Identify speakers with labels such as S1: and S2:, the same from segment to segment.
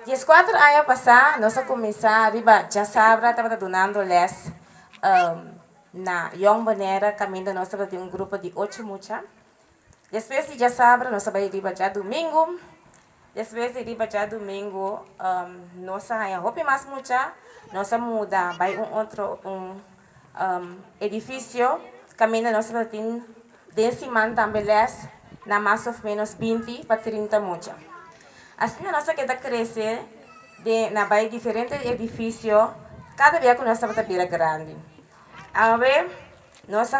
S1: Diez 4 años pasados, nós começamos arriba, já sabra, estava donando les na Young Banera, caminho nós estava de grupo de 8 mucha. Depois de já sabra, nós estava arriba já domingo. Depois de arriba já domingo, nós ainda roupa mais mucha, nós muda para outro edifício, caminho nós estava de semana também les na mais ou menos 20 para 30 mucha. Assim, nós queda crescer na bairro diferentes edifícios, cada vez que nós estamos bem grande. Agora, nós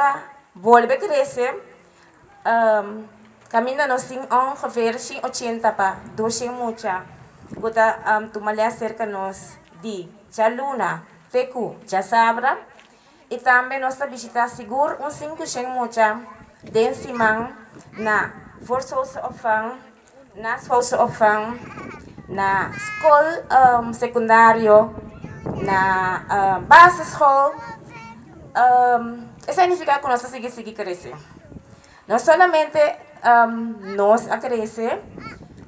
S1: volve a crescer, caminho nós tem ongeveer 80 para 200 mucha, gota tomar cerca nós de Chaluna, Tecu, Jasabra, e também nós visitar seguro 500 mucha, de cima na voorzorgsopvang, na schoolopvang, na school secundário, na basisschool. Isso significa que nós seguir crescer. Não somente nós a crescer,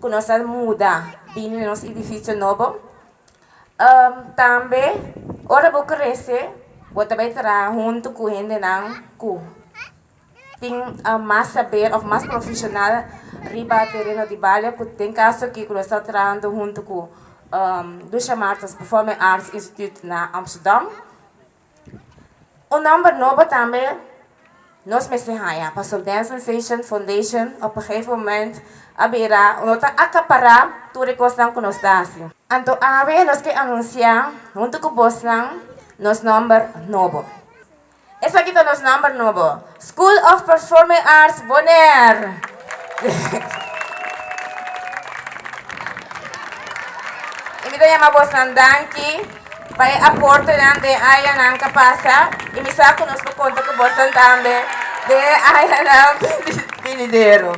S1: que nós muda em nosso edifício novo, também, ora vou crescer, vou também estar junto com gente que tem mais saber ou mais profissional riba terreno de balha, que tem caso que nós estamos trabalhando junto com Lucia Martens Performing Arts Institute na Amsterdam. O número novo também, nós messenger para o Dance Sensation Foundation, op een gegeven moment, abrirá, nós acaparar tudo que nós estamos. Então, agora nós que anunciar, junto com Bosnan, nosso número novo. Esse aqui é o nosso número novo. School of Performing Arts Bonaire. Imita yung Bosnan Danki, para aporte nang de aya nang kapasa, imisa ko nos pupunta ko Bosnan tambe, de aya nang pinidero.